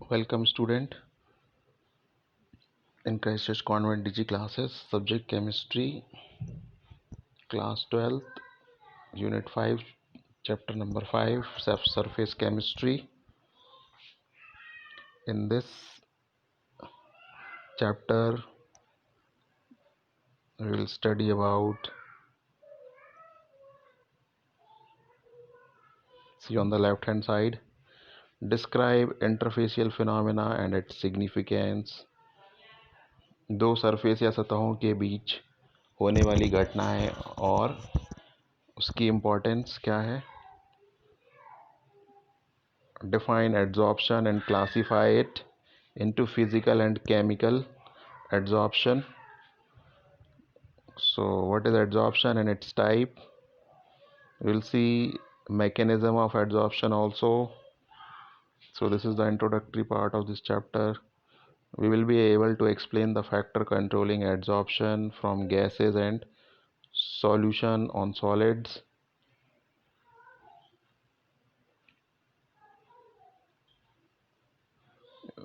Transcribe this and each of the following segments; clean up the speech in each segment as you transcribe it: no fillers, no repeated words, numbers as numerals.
Welcome student in Christchurch Convent DG classes, subject chemistry, class 12th, unit 5, chapter number 5, surface chemistry. In this chapter we will study about, see on the left hand side, describe interfacial phenomena and its significance. दो surface या सतहों के बीच होने वाली घटनाएं और उसकी importance क्या है. Define adsorption and classify it into physical and chemical adsorption. So what is adsorption and its type? We'll see mechanism of adsorption also. So this is the introductory part of this chapter. We will be able to explain the factor controlling adsorption from gases and solution on solids.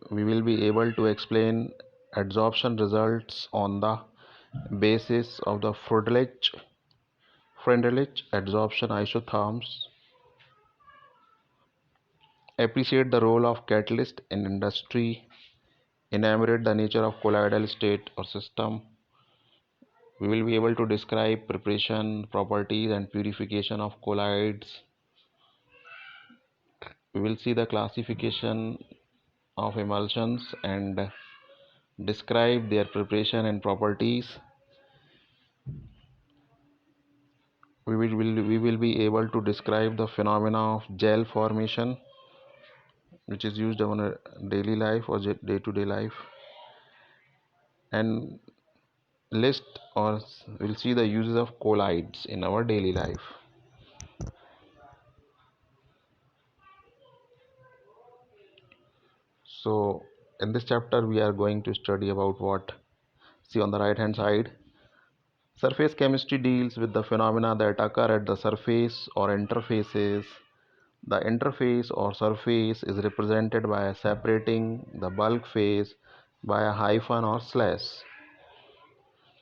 We will be able to explain adsorption results on the basis of the Friedrich adsorption isotherms. Appreciate the role of catalyst in industry. Enumerate the nature of colloidal state or system. We will be able to describe preparation, properties and purification of colloids. We will see the classification of emulsions and describe their preparation and properties. We will be able to describe the phenomena of gel formation, which is used on a daily life or day-to-day life, and list or we'll see the uses of colloids in our daily life. So in this chapter we are going to study about what? See on the right hand side, surface chemistry deals with the phenomena that occur at the surface or interfaces. The interface or surface is represented by separating the bulk phase by a hyphen or slash.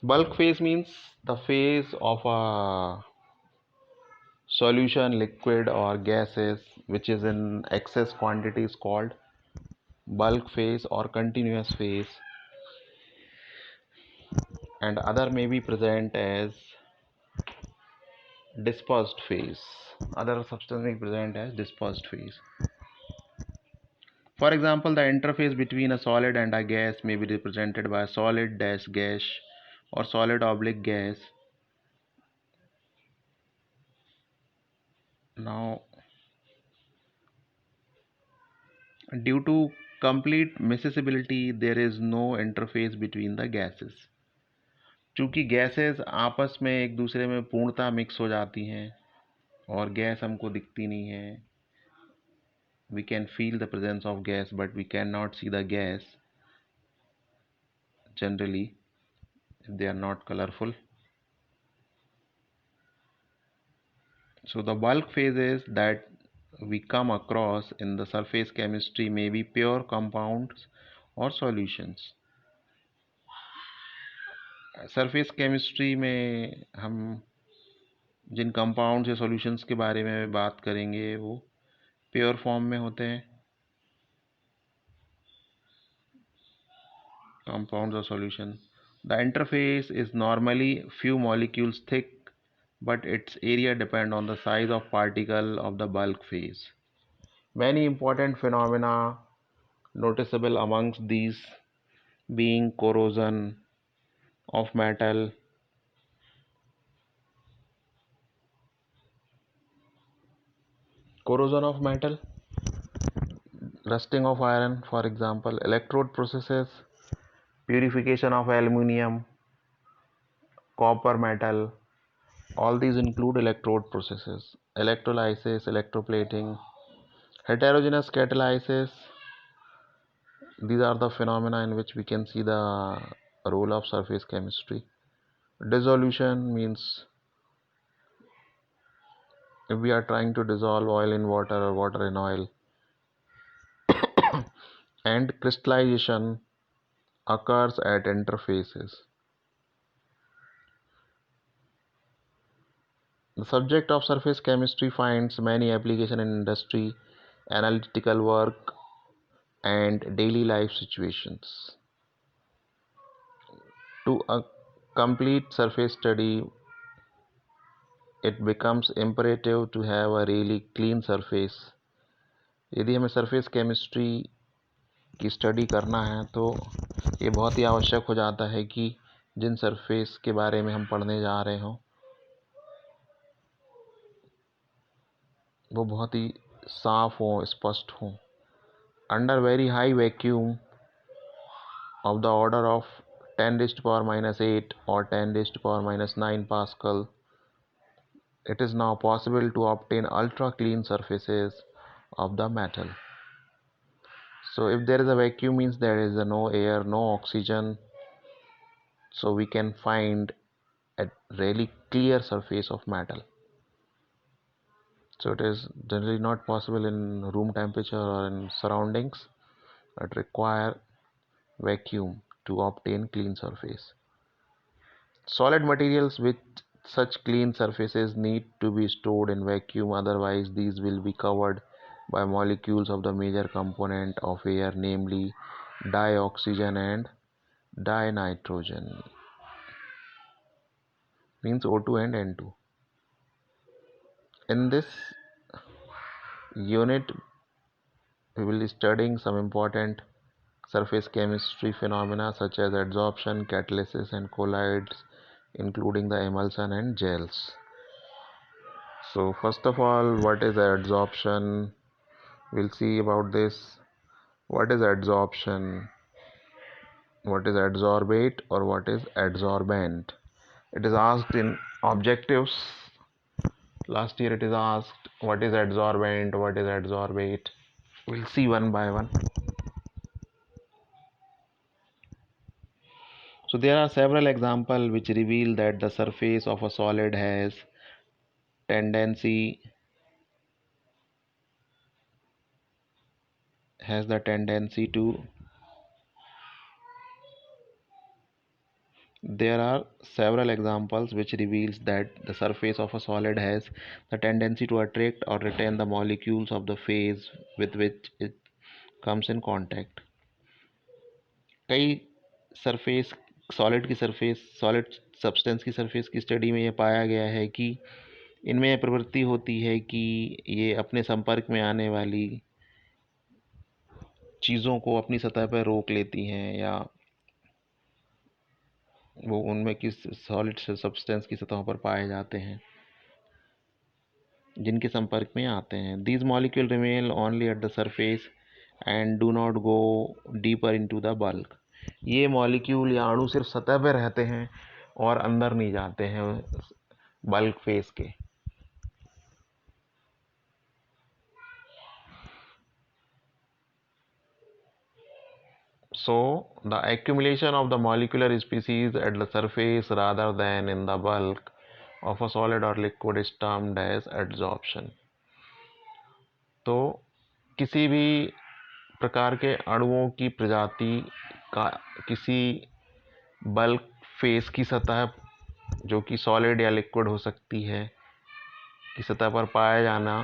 Bulk phase means the phase of a solution, liquid or gases which is in excess quantity is called bulk phase or continuous phase, and other may be present as dispersed phase. Other substance may be present as dispersed phase. For example, the interface between a solid and a gas may be represented by solid dash gas or solid oblique gas. Now, due to complete miscibility, there is no interface between the gases. चूँकि gases आपस में एक दूसरे में पूर्णतः mix हो जाती हैं और गैस हमको दिखती नहीं है. We can feel the presence of gas but we cannot see the gas generally if they are not colorful. So the bulk phases that we come across in the surface chemistry may be pure compounds or solutions. Surface chemistry में हम जिन compounds या solutions के बारे में बात करेंगे वो pure form में होते हैं. Compounds or solution. The interface is normally few molecules thick, but its area depend on the size of particle of the bulk phase. Many important phenomena noticeable amongst these being corrosion of metal, rusting of iron, for example, electrode processes, purification of aluminium, copper metal. All these include electrode processes. Electrolysis, electroplating, heterogeneous catalysis. These are the phenomena in which we can see the role of surface chemistry. Dissolution means if we are trying to dissolve oil in water or water in oil, and crystallization occurs at interfaces. The subject of surface chemistry finds many applications in industry, analytical work, and daily life situations. To a complete surface study, it becomes imperative to have a really clean surface. यदि हमें surface chemistry की study करना है तो ये बहुत ही आवश्यक हो जाता है कि जिन सरफेस के बारे में हम पढ़ने जा रहे हों वो बहुत ही साफ हों, स्पष्ट हों. Under very high vacuum of the order of 10 raised to power minus 8 or 10 raised to power minus 9 Pascal, it is now possible to obtain ultra clean surfaces of the metal. So if there is a vacuum means there is no air, no oxygen, so we can find a really clear surface of metal. So it is generally not possible in room temperature or in surroundings. It require vacuum to obtain clean surface. Solid materials with such clean surfaces need to be stored in vacuum, otherwise these will be covered by molecules of the major component of air, namely dioxygen and dinitrogen, means O2 and N2. In this unit we will be studying some important surface chemistry phenomena such as adsorption, catalysis and colloids, including the emulsion and gels. So first of all, what is adsorption? We'll see about this. What is adsorption? What is adsorbate or what is adsorbent? It is asked in objectives. Last year it is asked what is adsorbent, what is adsorbate. We'll see one by one. So there are several examples which reveal that the surface of a solid tendency has the tendency to There are several examples which reveals that the surface of a solid has the tendency to attract or retain the molecules of the phase with which it comes in contact. कई surface solid substance की surface की study में यह पाया गया है कि इनमें यह प्रवृत्ति होती है कि ये अपने संपर्क में आने वाली चीज़ों को अपनी सतह पर रोक लेती हैं या वो उनमें किस सॉलिड सब्सटेंस की सतहों पर पाए जाते हैं जिनके संपर्क में आते हैं. These molecules remain only at the surface and do not go deeper into the bulk. ये मॉलिक्यूल या अणु सिर्फ सतह पर रहते हैं और अंदर नहीं जाते हैं बल्क फेज के. So the accumulation of the molecular species at the surface rather than in the bulk of a solid or liquid is termed as adsorption. तो किसी भी प्रकार के अणुओं की प्रजाति का किसी बल्क फेस की सतह जो कि सॉलिड या लिक्विड हो सकती है की सतह पर पाया जाना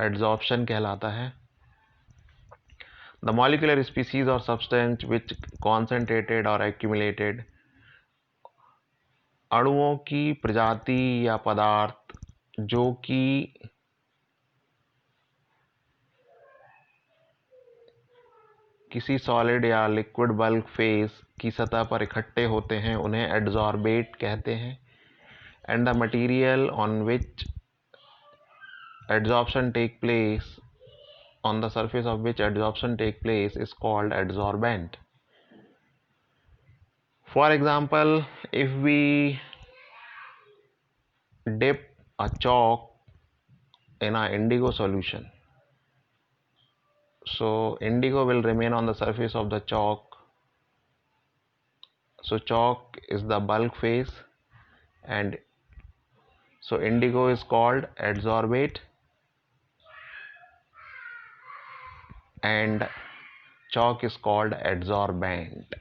एडजॉर्प्शन कहलाता है. द मॉलिक्यूलर स्पीसीज और सब्सटेंस विच कॉन्सेंट्रेटेड और एक्यूमुलेटेड, अणुओं की प्रजाति या पदार्थ जो कि किसी सॉलिड या लिक्विड बल्क फेज की सतह पर इकट्ठे होते हैं उन्हें एडजॉर्बेट कहते हैं. And the material on which adsorption take place on the surface of which adsorption take place is called adsorbent. For example, if we dip a chalk in a indigo solution, so indigo will remain on the surface of the chalk. So chalk is the bulk phase and so indigo is called adsorbate and chalk is called adsorbent.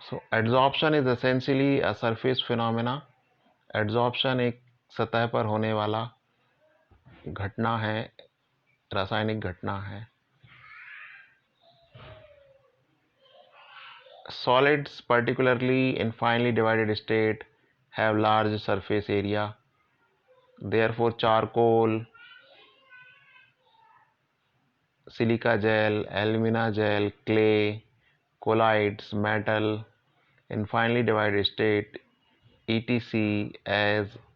So adsorption is essentially a surface phenomena. Adsorption एक सतह पर होने वाला घटना है, रासायनिक घटना है. Solids, particularly in finely divided state, have large surface area. Therefore, charcoal, silica gel, alumina gel, clay, colloids, metal in finely divided state, etc.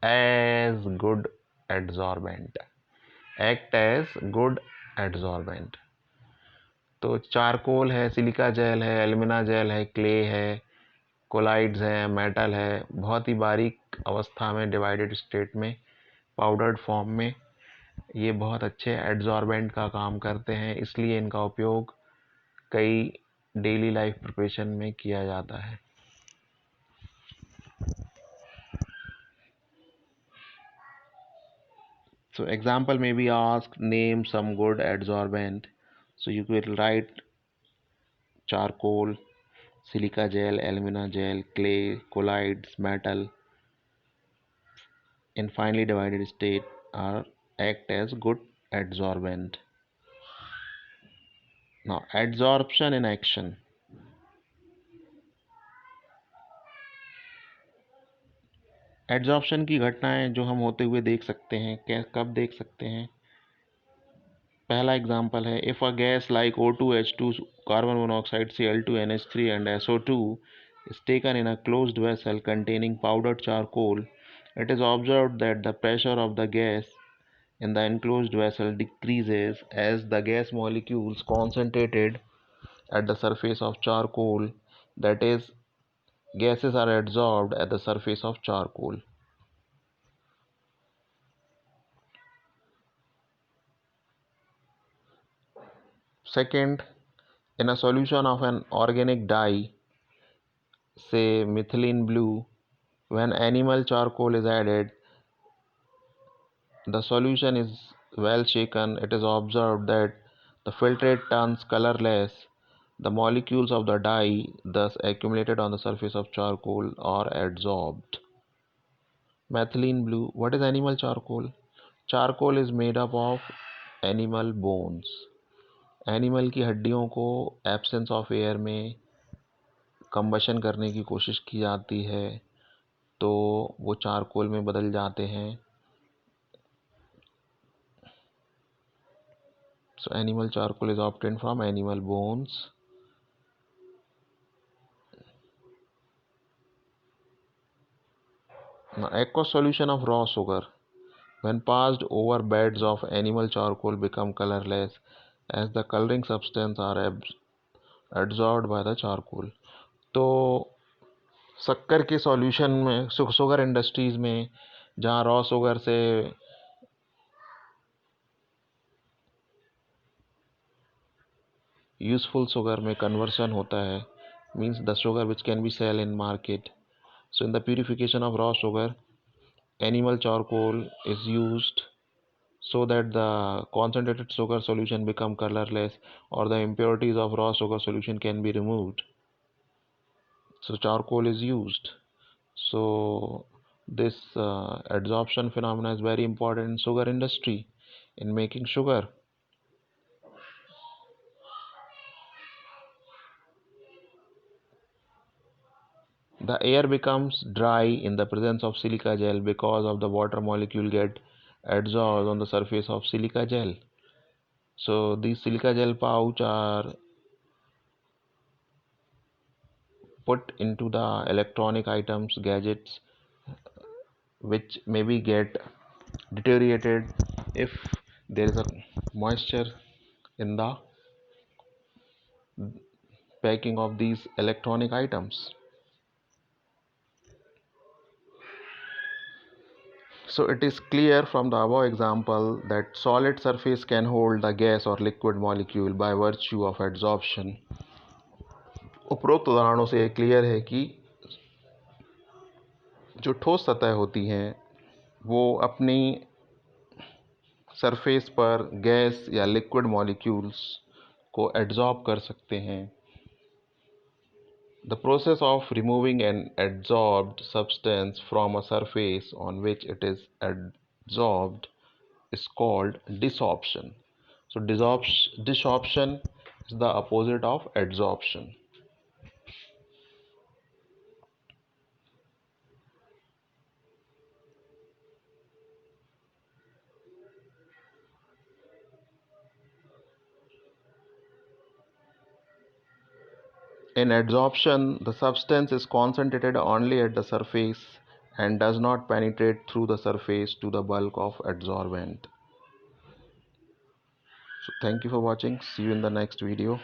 as good adsorbent, act as good adsorbent. तो charcoal है, silica gel है, alumina jail है, clay है, collides हैं, metal है, बहुत ही बारीक अवस्था में डिवाइडेड स्टेट में पाउडर्ड फॉर्म में ये बहुत अच्छे एडजॉर्बेंट का काम करते हैं. इसलिए इनका उपयोग कई डेली लाइफ प्रिपरेशन में किया जाता है. So example may be asked, name some good adsorbent. So you will write charcoal, silica gel, alumina gel, clay, colloids, metal in finely divided state are act as good adsorbent. Now adsorption in action. Adsorption की घटनाएं जो हम होते हुए देख सकते हैं, कब देख सकते हैं? पहला एग्जांपल है, if a gas like O2H2, carbon monoxide Cl2NH3 and SO2 is taken in a closed vessel containing powdered charcoal, it is observed that the pressure of the gas in the enclosed vessel decreases as the gas molecules concentrated at the surface of charcoal, that is, gases are adsorbed at the surface of charcoal. Second, in a solution of an organic dye, say methylene blue, when animal charcoal is added, the solution is well shaken, it is observed that the filtrate turns colorless. The molecules of the dye thus accumulated on the surface of charcoal are adsorbed. Methylene blue. What is animal charcoal? Charcoal is made up of animal bones. Animal की हड्डियों को absence of air में combustion करने की कोशिश की जाती है तो वो चारकोल में बदल जाते हैं. So animal charcoal is obtained from animal bones. Now, aqueous solution of raw sugar, when passed over beds of animal charcoal, become colorless as the coloring substance are absorbed by the charcoal. तो शक्कर के solution में, sugar industries में जहाँ raw sugar से useful sugar में conversion होता है, means the sugar which can be sell in market. So in the purification of raw sugar, animal charcoal is used so that the concentrated sugar solution become colorless or the impurities of raw sugar solution can be removed. So charcoal is used. So this adsorption phenomena is very important in sugar industry in making sugar. The air becomes dry in the presence of silica gel because of the water molecule get adsorbed on the surface of silica gel. So these silica gel pouch are put into the electronic items, gadgets, which maybe get deteriorated if there is a moisture in the packing of these electronic items. So it is clear from the above example that solid surface can hold the gas or liquid molecule by virtue of adsorption. उपरोक्त उदाहरणों से clear है कि जो ठोस सतह होती हैं वो अपनी सरफेस पर गैस या लिक्विड मॉलिक्यूल्स को एड्जॉर्ब कर सकते हैं। The process of removing an adsorbed substance from a surface on which it is adsorbed is called desorption. So desorption is the opposite of adsorption. In adsorption, the substance is concentrated only at the surface and does not penetrate through the surface to the bulk of adsorbent. So thank you for watching. See you in the next video.